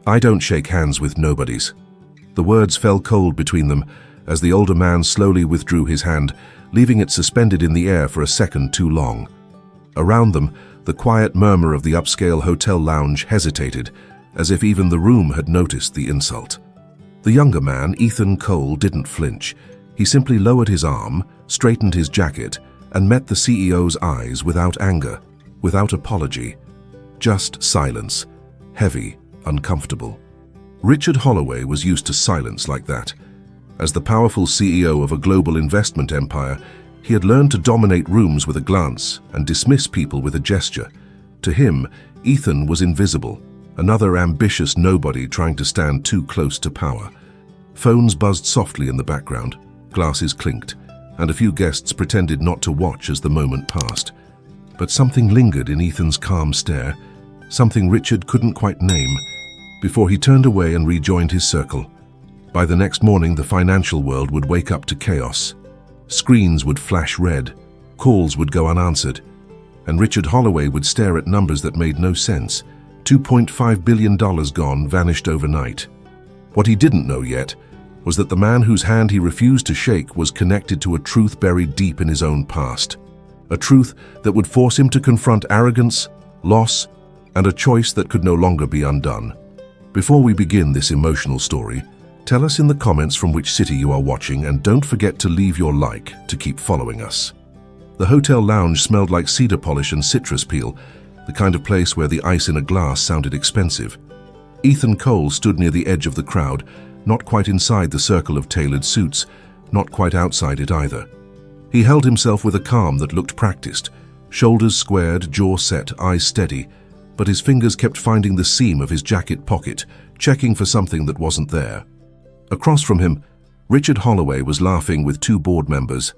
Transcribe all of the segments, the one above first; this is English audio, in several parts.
I don't shake hands with nobodies. The words fell cold between them as the older man slowly withdrew his hand, leaving it suspended in the air for a second too long. Around them, the quiet murmur of the upscale hotel lounge hesitated, as if even the room had noticed the insult. The younger man, Ethan Cole, didn't flinch. He simply lowered his arm, straightened his jacket, and met the CEO's eyes without anger, without apology. Just silence, heavy, uncomfortable. Richard Holloway was used to silence like that. As the powerful CEO of a global investment empire, he had learned to dominate rooms with a glance and dismiss people with a gesture. To him, Ethan was invisible, another ambitious nobody trying to stand too close to power. Phones buzzed softly in the background, glasses clinked, and a few guests pretended not to watch as the moment passed. But something lingered in Ethan's calm stare, something Richard couldn't quite name, before he turned away and rejoined his circle. By the next morning, the financial world would wake up to chaos. Screens would flash red, calls would go unanswered, and Richard Holloway would stare at numbers that made no sense. $2.5 billion gone, vanished overnight. What he didn't know yet was that the man whose hand he refused to shake was connected to a truth buried deep in his own past. A truth that would force him to confront arrogance, loss, and a choice that could no longer be undone. Before we begin this emotional story, tell us in the comments from which city you are watching, and don't forget to leave your like to keep following us. The hotel lounge smelled like cedar polish and citrus peel, the kind of place where the ice in a glass sounded expensive. Ethan Cole stood near the edge of the crowd, not quite inside the circle of tailored suits, not quite outside it either. He held himself with a calm that looked practiced, shoulders squared, jaw set, eyes steady, but his fingers kept finding the seam of his jacket pocket, checking for something that wasn't there. Across from him, Richard Holloway was laughing with two board members,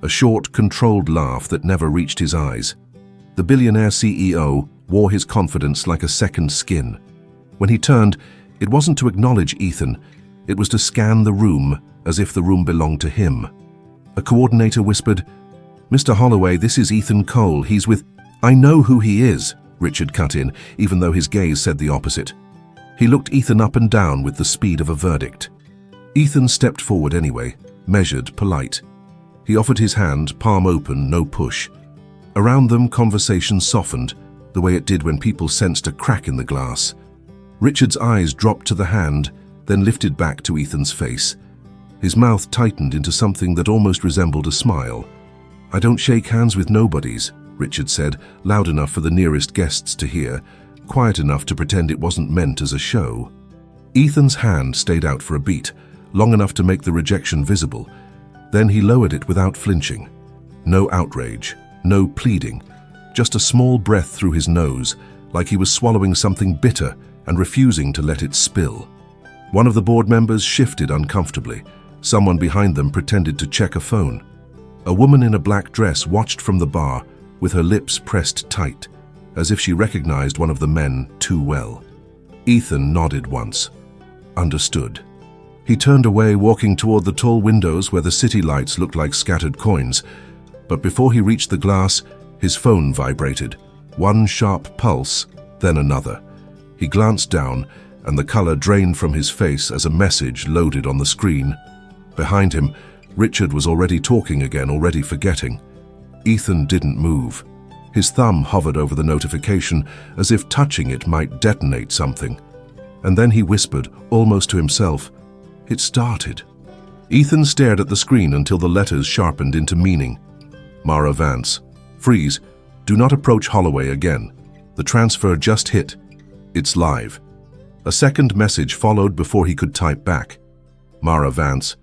a short, controlled laugh that never reached his eyes. The billionaire CEO wore his confidence like a second skin. When he turned, it wasn't to acknowledge Ethan, it was to scan the room as if the room belonged to him. A coordinator whispered, "Mr. Holloway, this is Ethan Cole, he's with—" "I know who he is," Richard cut in, even though his gaze said the opposite. He looked Ethan up and down with the speed of a verdict. Ethan stepped forward anyway, measured, polite. He offered his hand, palm open, no push. Around them, conversation softened, the way it did when people sensed a crack in the glass. Richard's eyes dropped to the hand, then lifted back to Ethan's face. His mouth tightened into something that almost resembled a smile. "I don't shake hands with nobodies," Richard said, loud enough for the nearest guests to hear, quiet enough to pretend it wasn't meant as a show. Ethan's hand stayed out for a beat, long enough to make the rejection visible. Then he lowered it without flinching. No outrage, no pleading, just a small breath through his nose, like he was swallowing something bitter and refusing to let it spill. One of the board members shifted uncomfortably. Someone behind them pretended to check a phone. A woman in a black dress watched from the bar, with her lips pressed tight, as if she recognized one of the men too well. Ethan nodded once. Understood. He turned away, walking toward the tall windows where the city lights looked like scattered coins. But before he reached the glass, his phone vibrated. One sharp pulse, then another. He glanced down, and the color drained from his face as a message loaded on the screen. Behind him, Richard was already talking again, already forgetting. Ethan didn't move. His thumb hovered over the notification, as if touching it might detonate something. And then he whispered, almost to himself, "It started." Ethan stared at the screen until the letters sharpened into meaning. Mara Vance. Freeze. Do not approach Holloway again. The transfer just hit. It's live. A second message followed before he could type back. Mara Vance.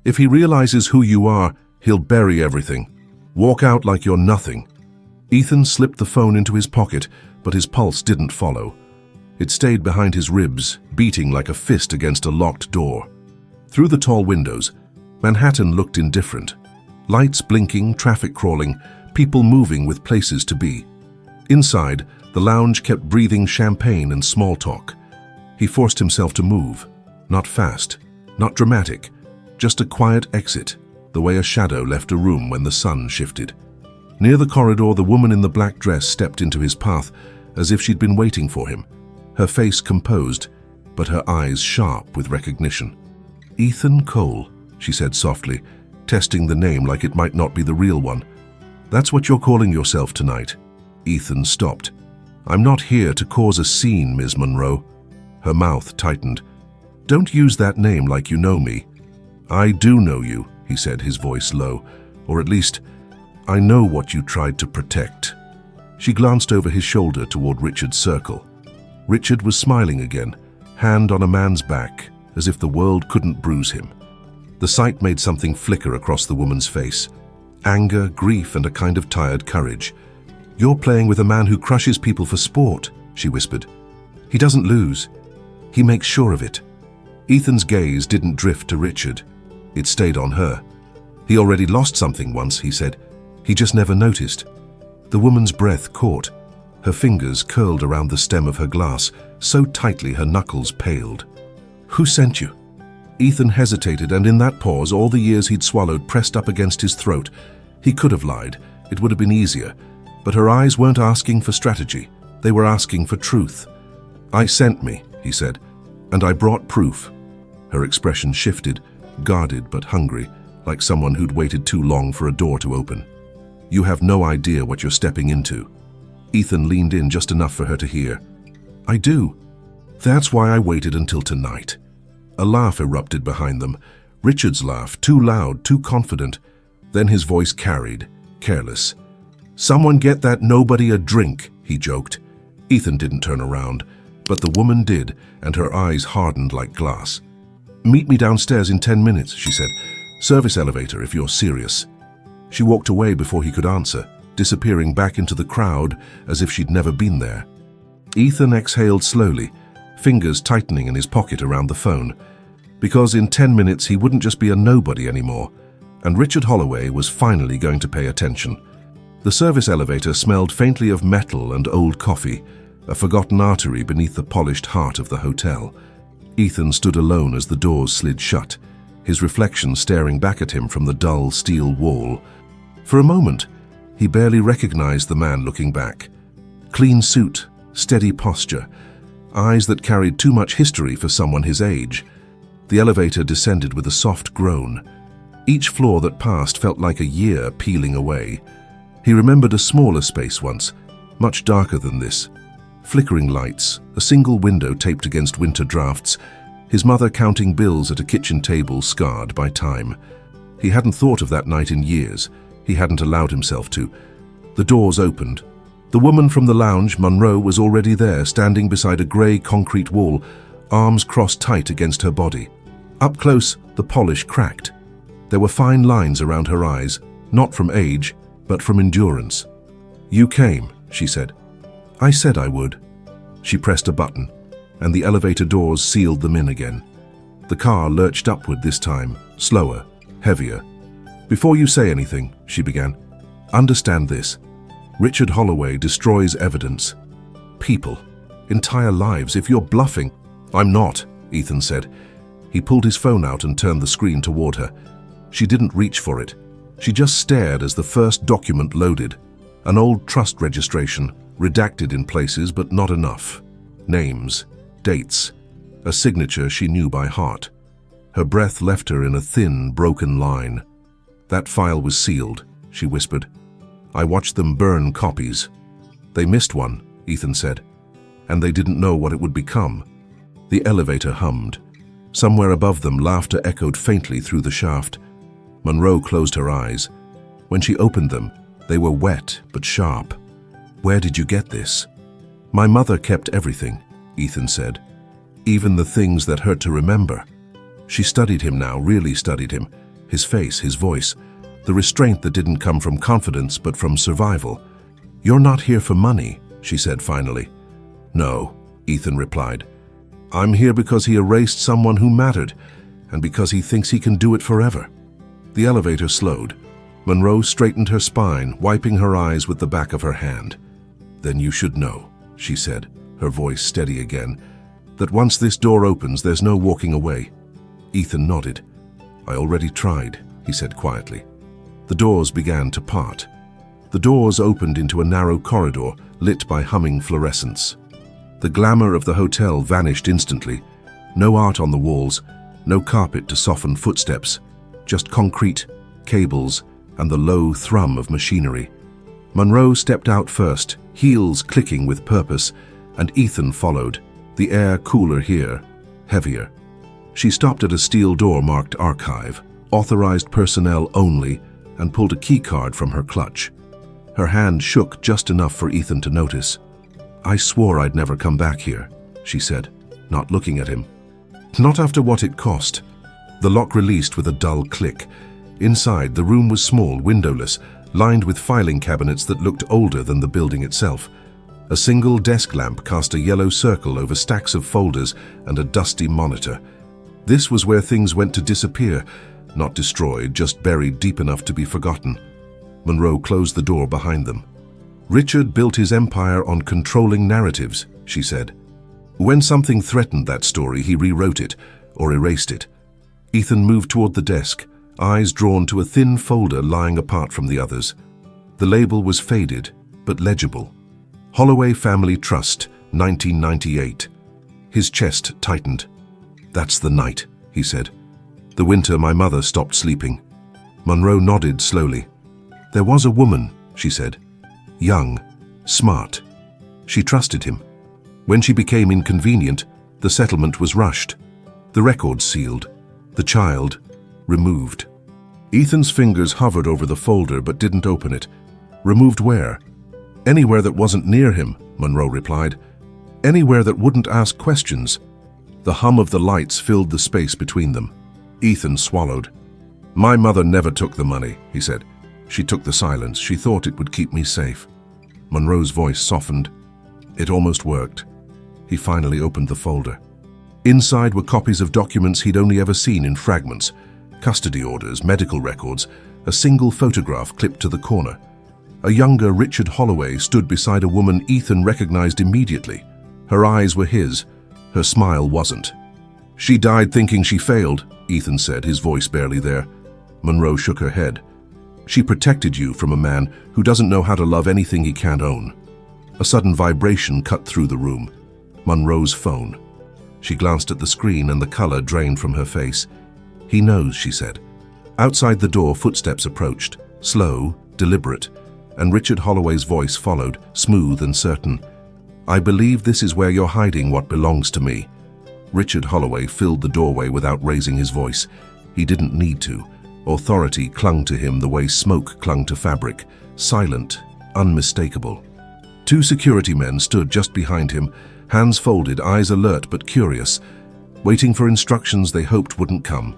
If he realizes who you are, he'll bury everything. Walk out like you're nothing. Ethan slipped the phone into his pocket, but his pulse didn't follow. It stayed behind his ribs, beating like a fist against a locked door. Through the tall windows, Manhattan looked indifferent. Lights blinking, traffic crawling, people moving with places to be. Inside, the lounge kept breathing champagne and small talk. He forced himself to move. Not fast, not dramatic, just a quiet exit, the way a shadow left a room when the sun shifted. Near the corridor, the woman in the black dress stepped into his path, as if she'd been waiting for him. Her face composed, but her eyes sharp with recognition. "Ethan Cole," she said softly, testing the name like it might not be the real one. "That's what you're calling yourself tonight." Ethan stopped. "I'm not here to cause a scene, Ms. Monroe." Her mouth tightened. "Don't use that name like you know me." "I do know you," he said, his voice low. "Or at least, I know what you tried to protect." She glanced over his shoulder toward Richard's circle. Richard was smiling again, hand on a man's back, as if the world couldn't bruise him. The sight made something flicker across the woman's face. Anger, grief, and a kind of tired courage. "You're playing with a man who crushes people for sport," she whispered. "He doesn't lose. He makes sure of it." Ethan's gaze didn't drift to Richard. It stayed on her. "He already lost something once," he said. "He just never noticed." The woman's breath caught. Her fingers curled around the stem of her glass, so tightly her knuckles paled. "Who sent you?" Ethan hesitated, and in that pause, all the years he'd swallowed pressed up against his throat. He could have lied. It would have been easier. But her eyes weren't asking for strategy. They were asking for truth. "I sent me," he said, "and I brought proof." Her expression shifted, guarded but hungry, like someone who'd waited too long for a door to open. "You have no idea what you're stepping into." Ethan leaned in just enough for her to hear. "I do. That's why I waited until tonight." A laugh erupted behind them. Richard's laugh, too loud, too confident. Then his voice carried, careless. "Someone get that nobody a drink," he joked. Ethan didn't turn around, but the woman did, and her eyes hardened like glass. "Meet me downstairs in 10 minutes, she said. "Service elevator if you're serious." She walked away before he could answer, disappearing back into the crowd as if she'd never been there. Ethan exhaled slowly, fingers tightening in his pocket around the phone. Because in 10 minutes he wouldn't just be a nobody anymore, and Richard Holloway was finally going to pay attention. The service elevator smelled faintly of metal and old coffee, a forgotten artery beneath the polished heart of the hotel. Ethan stood alone as the doors slid shut, his reflection staring back at him from the dull steel wall. For a moment, he barely recognized the man looking back. Clean suit, steady posture, eyes that carried too much history for someone his age. The elevator descended with a soft groan. Each floor that passed felt like a year peeling away. He remembered a smaller space once, much darker than this. Flickering lights, a single window taped against winter drafts, his mother counting bills at a kitchen table scarred by time. He hadn't thought of that night in years. He hadn't allowed himself to. The doors opened. The woman from the lounge, Monroe, was already there, standing beside a grey concrete wall, arms crossed tight against her body. Up close, the polish cracked. There were fine lines around her eyes, not from age, but from endurance. "You came," she said. "I said I would." She pressed a button, and the elevator doors sealed them in again. The car lurched upward this time, slower, heavier. "Before you say anything," she began, "understand this. Richard Holloway destroys evidence. People. Entire lives. If you're bluffing—" "I'm not," Ethan said. He pulled his phone out and turned the screen toward her. She didn't reach for it. She just stared as the first document loaded. An old trust registration, redacted in places but not enough. Names, dates, a signature she knew by heart. Her breath left her in a thin, broken line. "That file was sealed," she whispered. "I watched them burn copies." "They missed one," Ethan said, "and they didn't know what it would become." The elevator hummed. Somewhere above them, laughter echoed faintly through the shaft. Monroe closed her eyes. When she opened them, they were wet but sharp. "Where did you get this?" "My mother kept everything," Ethan said. "Even the things that hurt to remember." She studied him now, really studied him. His face, his voice, the restraint that didn't come from confidence but from survival. "You're not here for money," she said finally. "No," Ethan replied. "I'm here because he erased someone who mattered, and because he thinks he can do it forever." The elevator slowed. Monroe straightened her spine, wiping her eyes with the back of her hand. "Then you should know," she said, her voice steady again, "that once this door opens, there's no walking away." Ethan nodded. "I already tried," he said quietly. The doors began to part. The doors opened into a narrow corridor lit by humming fluorescence. The glamour of the hotel vanished instantly, No art on the walls, no carpet to soften footsteps, just concrete, cables, and the low thrum of machinery. Monroe stepped out first, heels clicking with purpose, and Ethan followed, the air cooler here, heavier. She stopped at a steel door marked Archive, authorized personnel only, and pulled a keycard from her clutch. Her hand shook just enough for Ethan to notice. "I swore I'd never come back here," she said, not looking at him. "Not after what it cost." The lock released with a dull click. Inside, the room was small, windowless, lined with filing cabinets that looked older than the building itself. A single desk lamp cast a yellow circle over stacks of folders and a dusty monitor. This was where things went to disappear, not destroyed, just buried deep enough to be forgotten. Monroe closed the door behind them. "Richard built his empire on controlling narratives," she said. "When something threatened that story, he rewrote it, or erased it." Ethan moved toward the desk, eyes drawn to a thin folder lying apart from the others. The label was faded, but legible. Holloway Family Trust, 1998. His chest tightened. "That's the night," he said. "The winter my mother stopped sleeping." Monroe nodded slowly. "There was a woman," she said. "Young, smart. She trusted him. When she became inconvenient, the settlement was rushed. The records sealed. The child removed." Ethan's fingers hovered over the folder but didn't open it. "Removed where?" "Anywhere that wasn't near him," Monroe replied. "Anywhere that wouldn't ask questions." The hum of the lights filled the space between them. Ethan swallowed. "My mother never took the money," he said. "She took the silence. She thought it would keep me safe." Monroe's voice softened. It almost worked. He finally opened the folder. Inside were copies of documents he'd only ever seen in fragments. Custody orders, medical records, a single photograph clipped to the corner. A younger Richard Holloway stood beside a woman Ethan recognized immediately. Her eyes were his. Her smile wasn't. "She died thinking she failed," Ethan said, his voice barely there. Monroe shook her head. "She protected you from a man who doesn't know how to love anything he can't own." A sudden vibration cut through the room. Monroe's phone. She glanced at the screen and the color drained from her face. "He knows," she said. Outside the door, footsteps approached, slow, deliberate, and Richard Holloway's voice followed, smooth and certain. "I believe this is where you're hiding what belongs to me." Richard Holloway filled the doorway without raising his voice. He didn't need to. Authority clung to him the way smoke clung to fabric, silent, unmistakable. Two security men stood just behind him, hands folded, eyes alert but curious, waiting for instructions they hoped wouldn't come.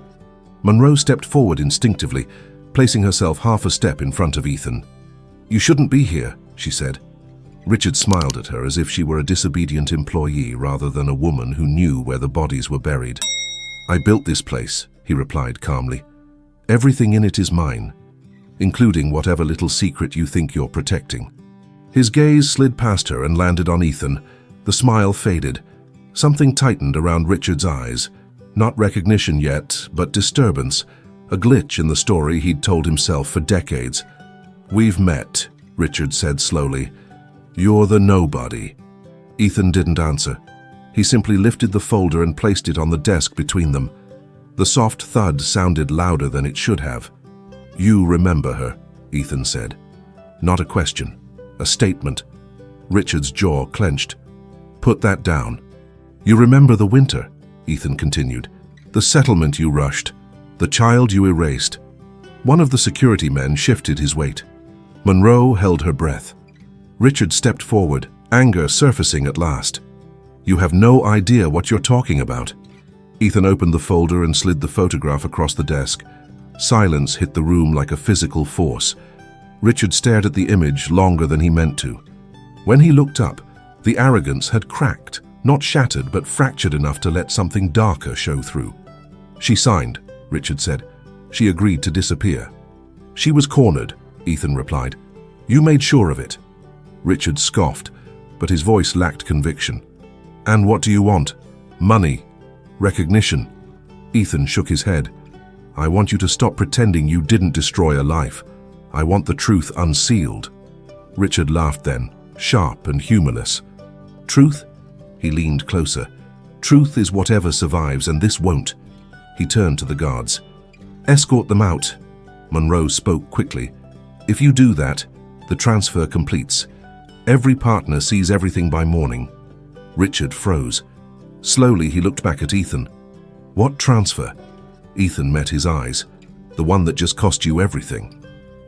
Monroe stepped forward instinctively, placing herself half a step in front of Ethan. "You shouldn't be here," she said. Richard smiled at her as if she were a disobedient employee rather than a woman who knew where the bodies were buried. "I built this place," he replied calmly. "Everything in it is mine, including whatever little secret you think you're protecting." His gaze slid past her and landed on Ethan. The smile faded. Something tightened around Richard's eyes. Not recognition yet, but disturbance. A glitch in the story he'd told himself for decades. "We've met," Richard said slowly. "You're the nobody." Ethan didn't answer. He simply lifted the folder and placed it on the desk between them. The soft thud sounded louder than it should have. "You remember her," Ethan said. Not a question. A statement. Richard's jaw clenched. "Put that down." "You remember the winter," Ethan continued. "The settlement you rushed. The child you erased." One of the security men shifted his weight. Monroe held her breath. Richard stepped forward, anger surfacing at last. "You have no idea what you're talking about." Ethan opened the folder and slid the photograph across the desk. Silence hit the room like a physical force. Richard stared at the image longer than he meant to. When he looked up, the arrogance had cracked, not shattered but fractured enough to let something darker show through. "She signed," Richard said. "She agreed to disappear." "She was cornered," Ethan replied. "You made sure of it." Richard scoffed, but his voice lacked conviction. "And what do you want? Money? Recognition?" Ethan shook his head. "I want you to stop pretending you didn't destroy a life. I want the truth unsealed." Richard laughed then, sharp and humorless. "Truth?" He leaned closer. Truth is whatever survives, and this won't. He turned to the guards. Escort them out. Monroe spoke quickly. If you do that, the transfer completes. Every partner sees everything by morning. Richard froze. Slowly he looked back at Ethan. What transfer? Ethan met his eyes. The one that just cost you everything.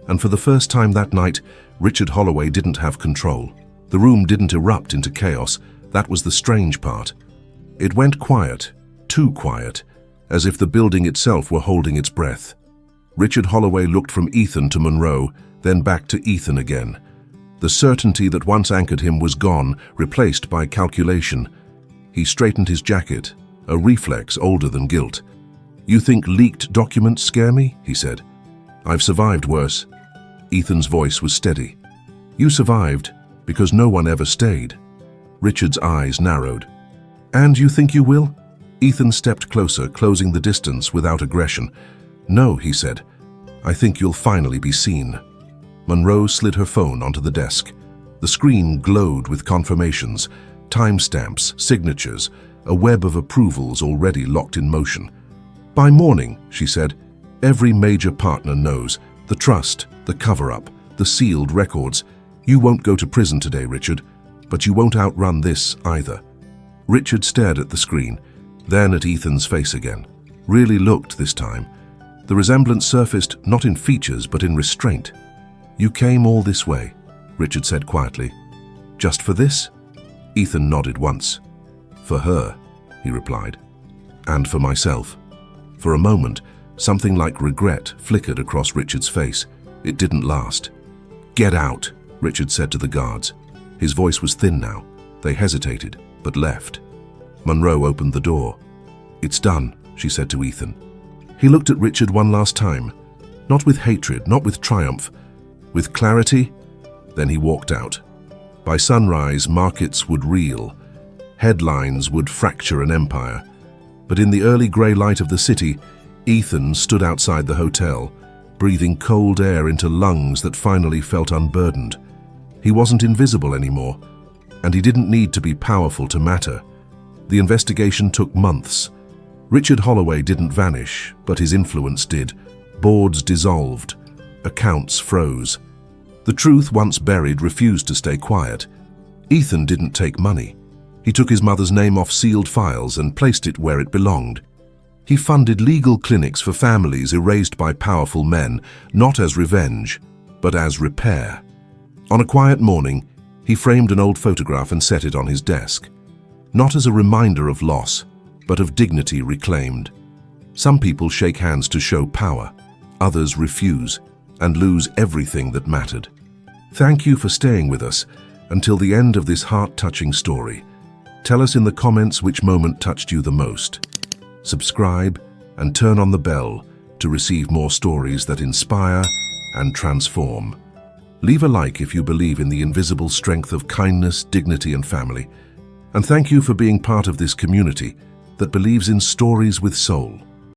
And for the first time that night, Richard Holloway didn't have control. The room didn't erupt into chaos. That was the strange part. It went quiet, too quiet, as if the building itself were holding its breath. Richard Holloway looked from Ethan to Monroe, then back to Ethan again. The certainty that once anchored him was gone, replaced by calculation. He straightened his jacket, a reflex older than guilt. You think leaked documents scare me? He said. I've survived worse. Ethan's voice was steady. You survived because no one ever stayed. Richard's eyes narrowed. And you think you will? Ethan stepped closer, closing the distance without aggression. No, he said. I think you'll finally be seen. Monroe slid her phone onto the desk. The screen glowed with confirmations, timestamps, signatures, a web of approvals already locked in motion. By morning, she said, every major partner knows. The trust, the cover-up, the sealed records. You won't go to prison today, Richard, but you won't outrun this either. Richard stared at the screen, then at Ethan's face again. Really looked this time. The resemblance surfaced not in features but in restraint. You came all this way, Richard said quietly. Just for this? Ethan nodded once. For her, he replied. And for myself. For a moment, something like regret flickered across Richard's face. It didn't last. Get out, Richard said to the guards. His voice was thin now. They hesitated, but left. Monroe opened the door. It's done, she said to Ethan. He looked at Richard one last time. Not with hatred, not with triumph. With clarity, then he walked out. By sunrise, markets would reel. Headlines would fracture an empire. But in the early grey light of the city, Ethan stood outside the hotel, breathing cold air into lungs that finally felt unburdened. He wasn't invisible anymore, and he didn't need to be powerful to matter. The investigation took months. Richard Holloway didn't vanish, but his influence did. Boards dissolved. Accounts froze. The truth, once buried, refused to stay quiet. Ethan didn't take money. He took his mother's name off sealed files and placed it where it belonged. He funded legal clinics for families erased by powerful men, not as revenge, but as repair. On a quiet morning, he framed an old photograph and set it on his desk. Not as a reminder of loss, but of dignity reclaimed. Some people shake hands to show power. Others refuse and lose everything that mattered. Thank you for staying with us until the end of this heart-touching story. Tell us in the comments which moment touched you the most. Subscribe and turn on the bell to receive more stories that inspire and transform. Leave a like if you believe in the invisible strength of kindness, dignity, and family. And thank you for being part of this community that believes in stories with soul.